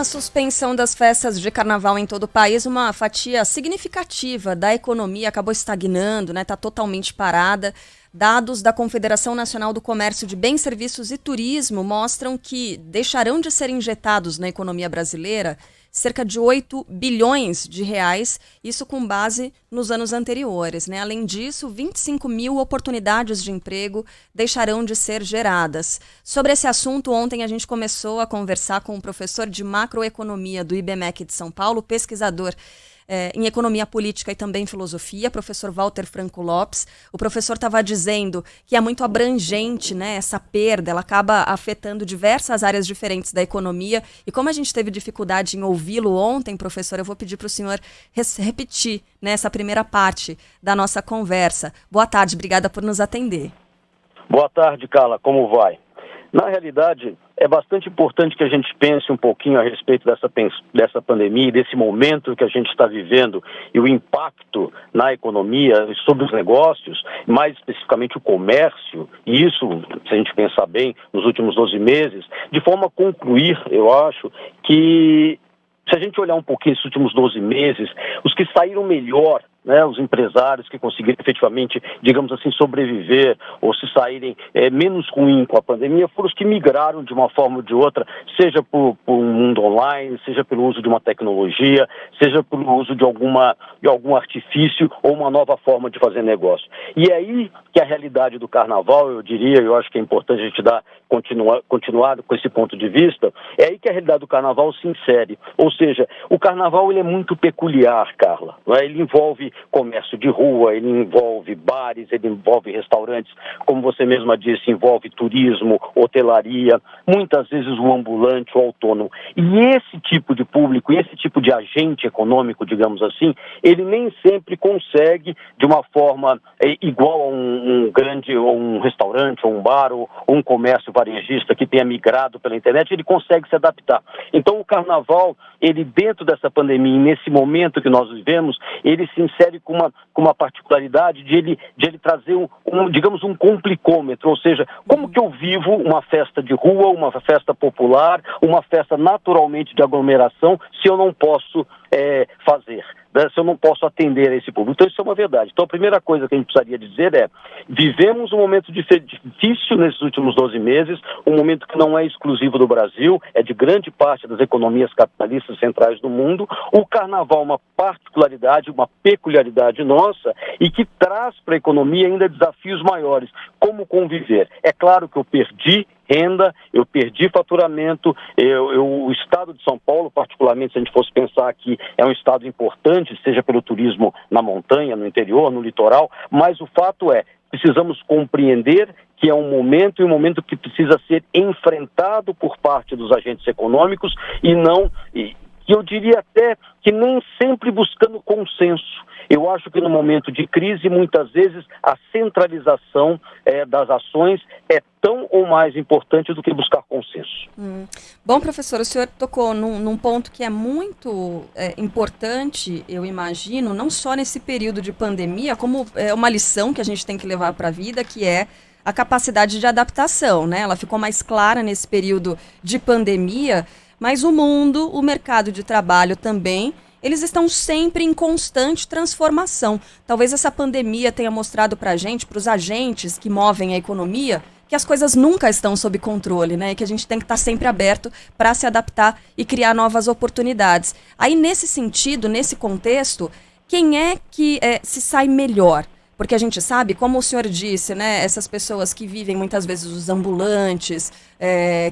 suspensão das festas de carnaval em todo o país, uma fatia significativa da economia acabou estagnando, né? Está totalmente parada. Dados da Confederação Nacional do Comércio de Bens, Serviços e Turismo mostram que deixarão de ser injetados na economia brasileira cerca de 8 bilhões de reais, isso com base nos anos anteriores, né? Além disso, 25 mil oportunidades de emprego deixarão de ser geradas. Sobre esse assunto, ontem a gente começou a conversar com o professor de macroeconomia do IBMEC de São Paulo, pesquisador em economia política e também filosofia, professor Walter Franco Lopes. O professor estava dizendo que é muito abrangente, né, essa perda, ela acaba afetando diversas áreas diferentes da economia. E como a gente teve dificuldade em ouvi-lo ontem, professor, eu vou pedir para o senhor repetir, né, essa primeira parte da nossa conversa. Boa tarde, obrigada por nos atender. Boa tarde, Carla, como vai? Na realidade, é bastante importante que a gente pense um pouquinho a respeito dessa pandemia, desse momento que a gente está vivendo e o impacto na economia, sobre os negócios, mais especificamente o comércio, e isso, se a gente pensar bem, nos últimos 12 meses, de forma a concluir, eu acho, que se a gente olhar um pouquinho esses últimos 12 meses, os que saíram melhor, né, os empresários que conseguiram efetivamente, digamos assim, sobreviver ou se saírem menos ruim com a pandemia, foram os que migraram de uma forma ou de outra, seja por um mundo online, seja pelo uso de uma tecnologia, seja pelo uso de algum artifício ou uma nova forma de fazer negócio. E é aí que a realidade do carnaval, eu acho que é importante a gente continuar com esse ponto de vista, é aí que a realidade do carnaval se insere. Ou seja, o carnaval ele é muito peculiar, Carla, não é? Ele envolve comércio de rua, ele envolve bares, ele envolve restaurantes, como você mesma disse, envolve turismo, hotelaria, muitas vezes o ambulante, o autônomo. E esse tipo de público, esse tipo de agente econômico, digamos assim, ele nem sempre consegue, de uma forma igual a um grande, ou um restaurante, ou um bar, ou um comércio varejista que tenha migrado pela internet, ele consegue se adaptar. Então o carnaval, ele dentro dessa pandemia, nesse momento que nós vivemos, ele se insere com uma particularidade de ele trazer digamos, um complicômetro, ou seja, como que eu vivo uma festa de rua, uma festa popular, uma festa naturalmente de aglomeração, se eu não posso fazer, né? Se eu não posso atender a esse público. Então isso é uma verdade. Então a primeira coisa que a gente precisaria dizer é, vivemos um momento difícil nesses últimos 12 meses, um momento que não é exclusivo do Brasil, é de grande parte das economias capitalistas centrais do mundo. O carnaval é uma particularidade, uma peculiaridade nossa e que traz para a economia ainda desafios maiores. Como conviver? É claro que eu perdi renda, eu perdi faturamento, o estado de São Paulo, particularmente, se a gente fosse pensar aqui, é um estado importante, seja pelo turismo na montanha, no interior, no litoral, mas o fato é, precisamos compreender que é um momento que precisa ser enfrentado por parte dos agentes econômicos e eu diria até que nem sempre buscando consenso. Eu acho que no momento de crise, muitas vezes, a centralização das ações é tão ou mais importante do que buscar consenso. Bom, professor, o senhor tocou num ponto que é muito importante, eu imagino, não só nesse período de pandemia, como é uma lição que a gente tem que levar para a vida, que é a capacidade de adaptação, né? Ela ficou mais clara nesse período de pandemia, mas o mundo, o mercado de trabalho também, eles estão sempre em constante transformação. Talvez essa pandemia tenha mostrado para a gente, para os agentes que movem a economia, que as coisas nunca estão sob controle, né? E que a gente tem que estar sempre aberto para se adaptar e criar novas oportunidades. Aí, nesse sentido, nesse contexto, quem é que se sai melhor? Porque a gente sabe, como o senhor disse, né, essas pessoas que vivem muitas vezes os ambulantes,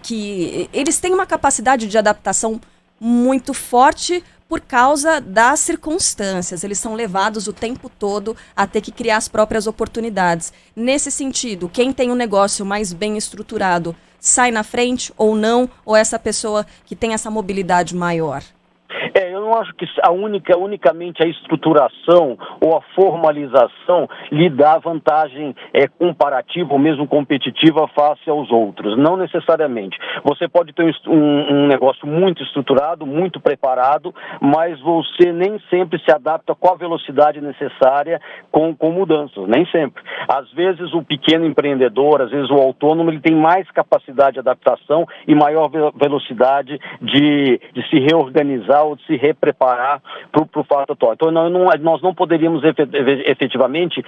que eles têm uma capacidade de adaptação muito forte por causa das circunstâncias. Eles são levados o tempo todo a ter que criar as próprias oportunidades. Nesse sentido, quem tem um negócio mais bem estruturado sai na frente ou não? Ou essa pessoa que tem essa mobilidade maior? Eu não acho que unicamente a estruturação ou a formalização lhe dá vantagem comparativa ou mesmo competitiva face aos outros. Não necessariamente. Você pode ter um negócio muito estruturado, muito preparado, mas você nem sempre se adapta com a velocidade necessária com mudanças, nem sempre. Às vezes o pequeno empreendedor, às vezes o autônomo, ele tem mais capacidade de adaptação e maior velocidade de se reorganizar ou de se repreparar para o fato atual. Então nós não poderíamos efetivamente,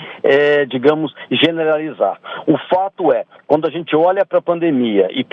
digamos, generalizar. O fato é, quando a gente olha para a pandemia e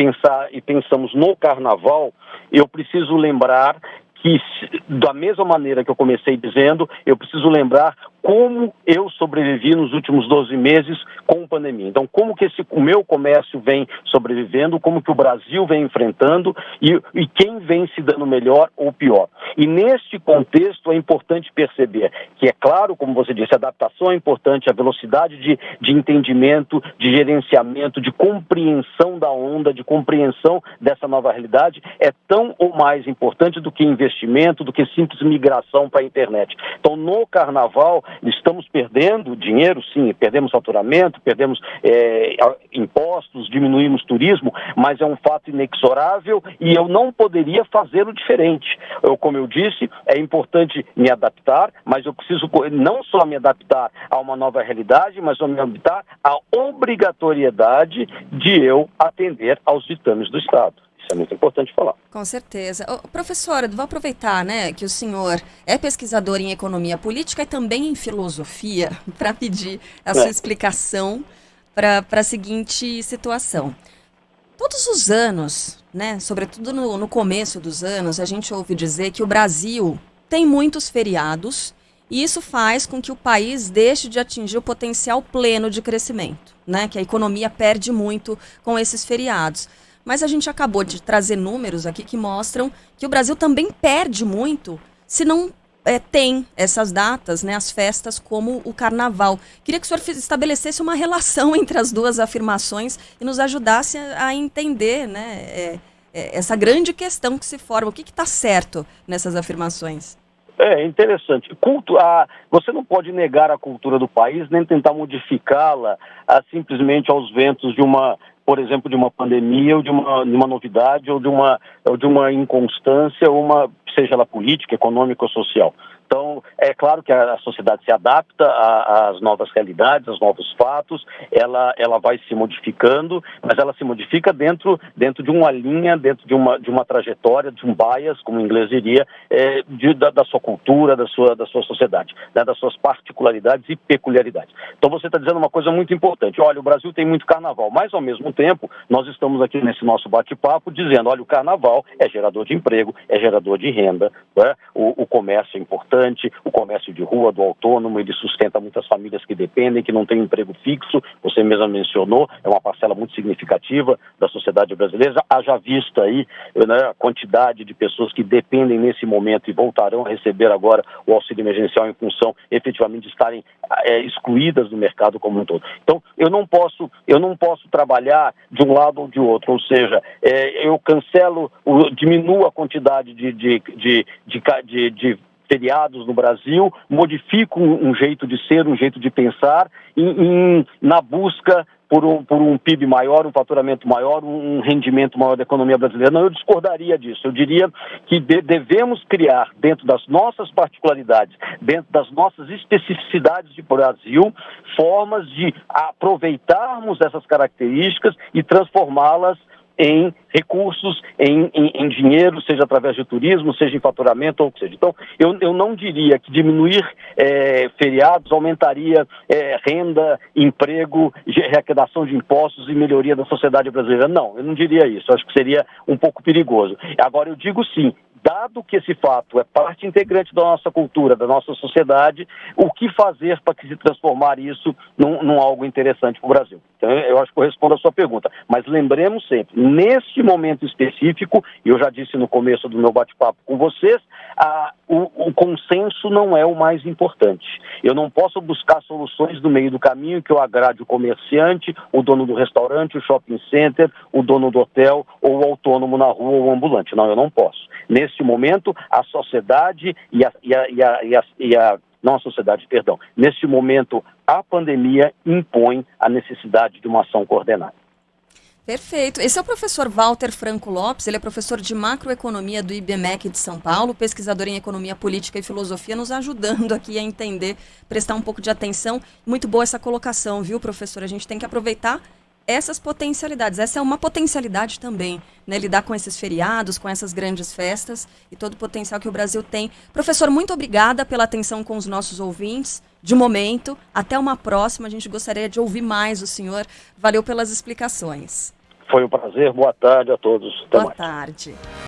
pensamos no carnaval, eu preciso lembrar que, da mesma maneira que eu comecei dizendo, eu preciso lembrar como eu sobrevivi nos últimos 12 meses com a pandemia. Então, como que o meu comércio vem sobrevivendo, como que o Brasil vem enfrentando e quem vem se dando melhor ou pior. E neste contexto é importante perceber que, é claro, como você disse, a adaptação é importante, a velocidade de entendimento, de gerenciamento, de compreensão da onda, de compreensão dessa nova realidade é tão ou mais importante do que investimento, do que simples migração para a internet. Então, no carnaval, estamos perdendo dinheiro, sim, perdemos faturamento, perdemos impostos, diminuímos turismo, mas é um fato inexorável e eu não poderia fazê-lo diferente. Como eu disse, é importante me adaptar, mas eu preciso não só me adaptar a uma nova realidade, mas me adaptar à obrigatoriedade de eu atender aos ditames do Estado. Isso é muito importante falar. Com certeza. Professora, vou aproveitar, né, que o senhor é pesquisador em economia política e também em filosofia, para pedir a sua explicação para a seguinte situação. Todos os anos, né, sobretudo no começo dos anos, a gente ouve dizer que o Brasil tem muitos feriados e isso faz com que o país deixe de atingir o potencial pleno de crescimento, né, que a economia perde muito com esses feriados. Mas a gente acabou de trazer números aqui que mostram que o Brasil também perde muito se não tem essas datas, né, as festas como o carnaval. Queria que o senhor estabelecesse uma relação entre as duas afirmações e nos ajudasse a entender, né, essa grande questão que se forma. O que está certo nessas afirmações? É interessante. Você não pode negar a cultura do país, nem tentar modificá-la simplesmente aos ventos por exemplo, de uma pandemia ou de uma novidade ou de uma inconstância, seja ela política, econômica ou social. Então, é claro que a sociedade se adapta às novas realidades, aos novos fatos, ela vai se modificando, mas ela se modifica dentro de uma linha, dentro de uma trajetória, de um bias, como o inglês diria, da sua cultura, da sua sociedade, né, das suas particularidades e peculiaridades. Então, você está dizendo uma coisa muito importante. Olha, o Brasil tem muito carnaval, mas, ao mesmo tempo, nós estamos aqui nesse nosso bate-papo dizendo, olha, o carnaval é gerador de emprego, é gerador de renda, né? O comércio é importante, o comércio de rua, do autônomo, ele sustenta muitas famílias que dependem, que não têm emprego fixo, você mesma mencionou, é uma parcela muito significativa da sociedade brasileira. Haja vista aí, né, a quantidade de pessoas que dependem nesse momento e voltarão a receber agora o auxílio emergencial em função efetivamente de estarem excluídas do mercado como um todo. Então, eu não posso trabalhar de um lado ou de outro, ou seja, eu cancelo, diminuo a quantidade de feriados no Brasil, modifico um jeito de ser, um jeito de pensar, na busca por um PIB maior, um faturamento maior, um rendimento maior da economia brasileira. Não, eu discordaria disso. Eu diria que devemos criar, dentro das nossas particularidades, dentro das nossas especificidades de Brasil, formas de aproveitarmos essas características e transformá-las em recursos, em dinheiro, seja através de turismo, seja em faturamento, ou o que seja. Então, eu não diria que diminuir feriados aumentaria renda, emprego, arrecadação de impostos e melhoria da sociedade brasileira. Não, eu não diria isso. Eu acho que seria um pouco perigoso. Agora, eu digo sim, dado que esse fato é parte integrante da nossa cultura, da nossa sociedade, o que fazer para que se transformar isso num algo interessante para o Brasil? Então, eu acho que eu respondo a sua pergunta. Mas lembremos sempre, neste momento específico, e eu já disse no começo do meu bate-papo com vocês, o consenso não é o mais importante. Eu não posso buscar soluções no meio do caminho que eu agrade o comerciante, o dono do restaurante, o shopping center, o dono do hotel ou o autônomo na rua ou o ambulante. Não, eu não posso. Neste momento, a sociedade não a sociedade, perdão. Neste momento, a pandemia impõe a necessidade de uma ação coordenada. Perfeito. Esse é o professor Walter Franco Lopes, ele é professor de macroeconomia do IBMEC de São Paulo, pesquisador em economia política e filosofia, nos ajudando aqui a entender, prestar um pouco de atenção. Muito boa essa colocação, viu, professor? A gente tem que aproveitar essas potencialidades. Essa é uma potencialidade também, né? Lidar com esses feriados, com essas grandes festas e todo o potencial que o Brasil tem. Professor, muito obrigada pela atenção com os nossos ouvintes. De momento, até uma próxima. A gente gostaria de ouvir mais o senhor. Valeu pelas explicações. Foi um prazer. Boa tarde a todos. Até mais. Boa tarde.